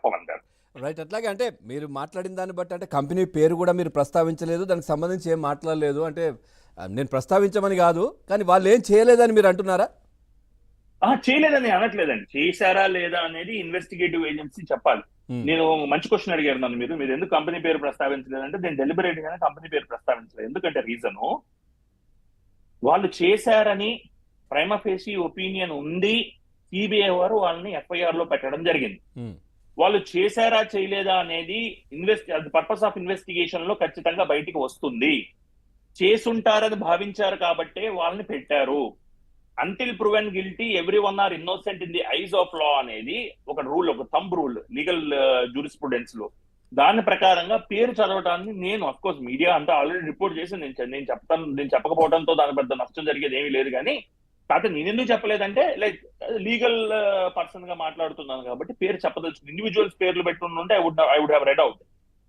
పవన్ గారు. రైట్. అట్లాగే అంటే మీరు మాట్లాడిన దాన్ని బట్టి అంటే కంపెనీ పేరు కూడా మీరు ప్రస్తావించలేదు, దానికి సంబంధించి ఏం మాట్లాడలేదు. అంటే నేను ప్రస్తావించమని కాదు, కానీ వాళ్ళు ఏం చేయలేదని మీరు అంటున్నారా? చేయలేదని అనట్లేదండి. చేశారా లేదా అనేది ఇన్వెస్టిగేటివ్ ఏజెన్సీ చెప్పాలి. ఉమ్, నేను మంచి క్వశ్చన్ అడిగారు నన్ను. మీరు ఎందుకు కంపెనీ పేరు ప్రస్తావించలేదంటే, నేను డెలిబరేట్ గానే కంపెనీ పేరు ప్రస్తావించలేదు. ఎందుకంటే రీజను, వాళ్ళు చేశారని ప్రైమా ఫేసి ఒపీనియన్ ఉంది. సిబిఐ వారు వాళ్ళని ఎఫ్ఐఆర్ లో పెట్టడం జరిగింది. ఉమ్, వాళ్ళు చేశారా చేయలేదా అనేది పర్పస్ ఆఫ్ ఇన్వెస్టిగేషన్ లో ఖచ్చితంగా బయటికి వస్తుంది. చేసుంటారని భావించారు కాబట్టే వాళ్ళని పెట్టారు. Until proven guilty every one or innocent in the eyes of law అనేది ఒక రూల్, ఒక థంబ్ రూల్ లీగల్ జూరిస్ప్రుడెన్స్ లో. దాని ప్రకారంగా పేరు చదవటాన్ని నేను అఫ్ కోర్స్ మీడియా అంతా ఆల్రెడీ రిపోర్ట్ చేసి నేను చెప్పకపోవడంతో దాని పెద్ద నష్టం జరిగేది ఏమీ లేదు. కానీ కాకపోతే నేను ఎందుకు చెప్పలేదంటే, లైక్ లీగల్ పర్సన్ గా మాట్లాడుతున్నాను కాబట్టి పేరు చెప్పదలుచుకుంది. ఇండివిజువల్స్ పేర్లు పెట్టుంటే I would have read out.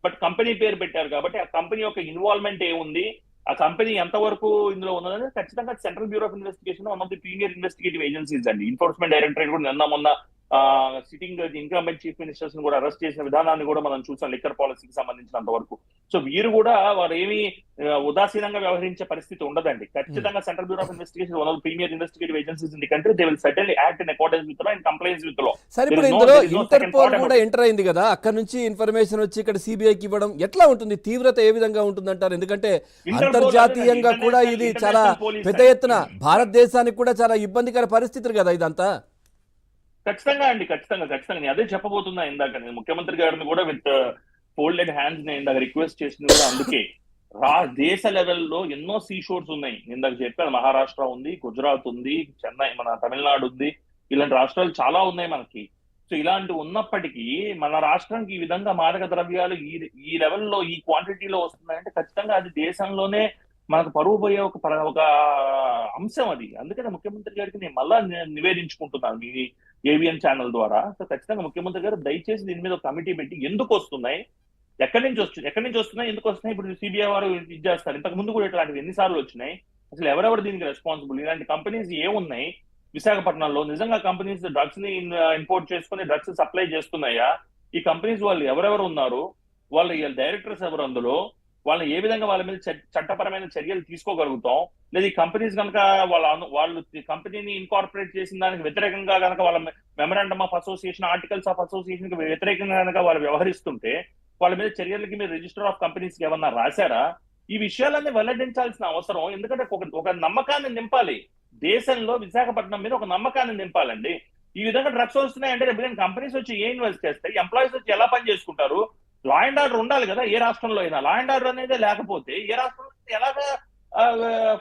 But company పేరు పెట్టారు కాబట్టి ఆ కంపెనీ యొక్క ఇన్వాల్వ్మెంట్ ఏముంది, ఆ కంపెనీ ఎంతవరకు ఇందులో ఉన్నదని ఖచ్చితంగా central bureau of investigation one of the premier investigative agencies అండి. ఎన్ఫోర్స్మెంట్ డైరెక్టరేట్ కూడా మొన్న సిట్టింగ్ ఇన్కంబెంట్ చీఫ్ మినిస్టర్స్ ని కూడా అరెస్ట్ చేసిన విధానాన్ని కూడా మనం చూసాం, లిక్కర్ పాలసీకి సంబంధించినంత వరకు. సో వీరు కూడా వారు ఏమి ఉదాసీనంగా వ్యవహరించే పరిస్థితి ఉండదండి. ఖచ్చితంగా central bureau of investigation one of premier investigative agencies in the country, they will certainly act in accordance with law and compliance with law. సరే, ఇప్పుడు ఇందులో ఇంటర్పోల్ కూడా ఎంటర్ అయింది కదా, అక్కడ నుంచి ఇన్ఫర్మేషన్ వచ్చి ఇక్కడ సిబిఐకి ఇవ్వడం ఎట్లా ఉంటుంది, తీవ్రత ఏ విధంగా ఉంటుంది అంటారు? ఎందుకంటే అంతర్జాతీయంగా కూడా ఇది చాలా పెద్ద ఎత్తున భారతదేశానికి కూడా చాలా ఇబ్బందికర పరిస్థితులు కదా ఇదంతా. ఖచ్చితంగా అండి, ఖచ్చితంగా నేను అదే చెప్పబోతున్నా. ఇందాక నేను ముఖ్యమంత్రి గారిని కూడా విత్ ఫోల్డెడ్ హ్యాండ్స్ నేను ఇందాక రిక్వెస్ట్ చేసింది కూడా అందుకే. దేశ లెవెల్లో ఎన్నో సీ షోర్స్ ఉన్నాయి. ఇందాక చెప్పాను, మహారాష్ట్ర ఉంది, గుజరాత్ ఉంది, చెన్నై మన తమిళనాడు ఉంది, ఇలాంటి రాష్ట్రాలు చాలా ఉన్నాయి మనకి. సో ఇలాంటి ఉన్నప్పటికీ మన రాష్ట్రానికి ఈ విధంగా మాదక ద్రవ్యాలు ఈ లెవెల్లో ఈ క్వాంటిటీలో వస్తున్నాయంటే ఖచ్చితంగా అది దేశంలోనే మనకు పరువు పోయే ఒక అంశం అది. అందుకనే ముఖ్యమంత్రి గారికి నేను మళ్ళా నివేదించుకుంటున్నాను మీ ఏవిఎన్ ఛానల్ ద్వారా. సో ఖచ్చితంగా ముఖ్యమంత్రి గారు దయచేసి దీని మీద ఒక కమిటీ పెట్టి ఎందుకు వస్తున్నాయి, ఎక్కడి నుంచి వస్తున్నాయి, ఎందుకు వస్తున్నాయి, ఇప్పుడు సిబిఐ వారు ఇది చేస్తారు. ఇంతకు ముందు కూడా ఇట్లాంటివి ఎన్నిసార్లు వచ్చినాయి, అసలు ఎవరెవరు దీనికి రెస్పాన్సిబుల్, ఇలాంటి కంపెనీస్ ఏమున్నాయి విశాఖపట్నంలో, నిజంగా కంపెనీస్ డ్రగ్స్ ని ఇంపోర్ట్ చేసుకుని డ్రగ్స్ సప్లై చేస్తున్నాయా, ఈ కంపెనీస్ వాళ్ళు ఎవరెవరు ఉన్నారు, వాళ్ళ డైరెక్టర్స్ ఎవరు, అందులో వాళ్ళని ఏ విధంగా వాళ్ళ మీద చట్టపరమైన చర్యలు తీసుకోగలుగుతాం, లేదా ఈ కంపెనీస్ కనుక వాళ్ళు కంపెనీని ఇన్కార్పొరేట్ చేసిన దానికి వ్యతిరేకంగా కనుక వాళ్ళ memorandum of association, articles of association కి వ్యతిరేకంగా కనుక వాళ్ళు వ్యవహరిస్తుంటే వాళ్ళ మీద చర్యలకి మీరు రిజిస్టర్ ఆఫ్ కంపెనీస్ కి ఏమన్నా రాశారా? ఈ విషయాలన్నీ వెల్లడించాల్సిన అవసరం. ఎందుకంటే ఒక నమ్మకాన్ని నింపాలి దేశంలో, విశాఖపట్నం మీద ఒక నమ్మకాన్ని నింపాలండి. ఈ విధంగా డ్రగ్స్ వస్తున్నాయంటే రేపు కంపెనీస్ వచ్చి ఏ ఇన్వెస్ట్ చేస్తాయి, ఎంప్లాయీస్ వచ్చి ఎలా పని చేసుకుంటారు? లా అండ్ ఆర్డర్ ఉండాలి కదా ఏ రాష్ట్రంలో అయినా. లా అండ్ ఆర్డర్ అనేది లేకపోతే ఏ రాష్ట్రంలో ఎలాగా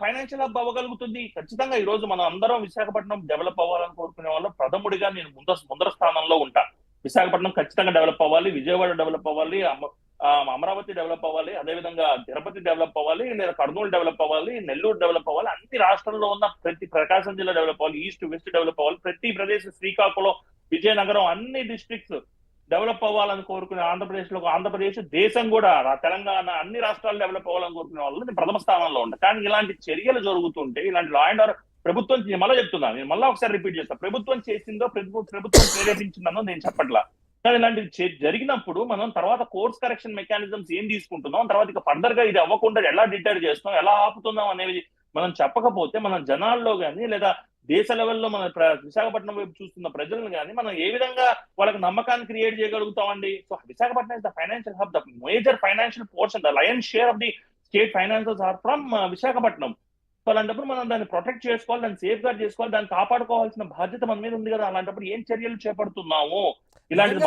ఫైనాన్షియల్ హబ్ అవ్వగలుగుతుంది? ఖచ్చితంగా ఈ రోజు మనం అందరం విశాఖపట్నం డెవలప్ అవ్వాలని కోరుకునే వాళ్ళు ప్రథముడిగా నేను ముందర స్థానంలో ఉంటా. విశాఖపట్నం ఖచ్చితంగా డెవలప్ అవ్వాలి, విజయవాడ డెవలప్ అవ్వాలి, అమరావతి డెవలప్ అవ్వాలి, అదేవిధంగా తిరుపతి డెవలప్ అవ్వాలి, లేదా కర్నూలు డెవలప్ అవ్వాలి, నెల్లూరు డెవలప్ అవ్వాలి, అన్ని రాష్ట్రంలో ఉన్న ప్రకాశం జిల్లా డెవలప్ అవ్వాలి, ఈస్ట్ వెస్ట్ డెవలప్ అవ్వాలి, ప్రతి ప్రదేశ్, శ్రీకాకుళం, విజయనగరం, అన్ని డిస్ట్రిక్ట్స్ డెవలప్ అవ్వాలని కోరుకునే ఆంధ్రప్రదేశ్, దేశం కూడా, తెలంగాణ, అన్ని రాష్ట్రాలు డెవలప్ అవ్వాలని కోరుకునే వాళ్ళు నేను ప్రథమ స్థానంలో ఉంటాను. కానీ ఇలాంటి చర్యలు జరుగుతుంటే, ఇలాంటి లా అండ్ ఆర్డర్ ప్రభుత్వం, మళ్ళీ చెప్తున్నా, నేను మళ్ళీ ఒకసారి రిపీట్ చేస్తాను, ప్రభుత్వం చేసిందో ప్రభుత్వం ప్రేరేపించిందో నేను చెప్పట్లా. కానీ ఇలాంటి జరిగినప్పుడు మనం తర్వాత కోర్స్ కరెక్షన్ మెకానిజమ్స్ ఏం తీసుకుంటున్నాం, తర్వాత ఇక ఫర్దర్ గా ఇది అవ్వకుండా ఎలా డిటైర్ చేస్తున్నాం, ఎలా ఆపుతున్నాం అనేది మనం చెప్పకపోతే మనం జనాల్లో కానీ లేదా దేశ లెవెల్లో మన విశాఖపట్నం వైపు చూస్తున్న ప్రజలను కానీ మనం ఏ విధంగా వాళ్ళకి నమ్మకాన్ని క్రియేట్ చేయగలుగుతామండి? So Visakhapatnam is the financial hub, the major financial portion, the lion share of the state finances are from Visakhapatnam. So అలాంటప్పుడు మనం దాన్ని ప్రొటెక్ట్ చేసుకోవాలి, దాన్ని సేఫ్ గార్డ్ చేసుకోవాలి, దాన్ని కాపాడుకోవాల్సిన బాధ్యత మన మీద ఉంది కదా. అలాంటప్పుడు ఏం చర్యలు చేపడుతున్నాము? ఇలాంటిది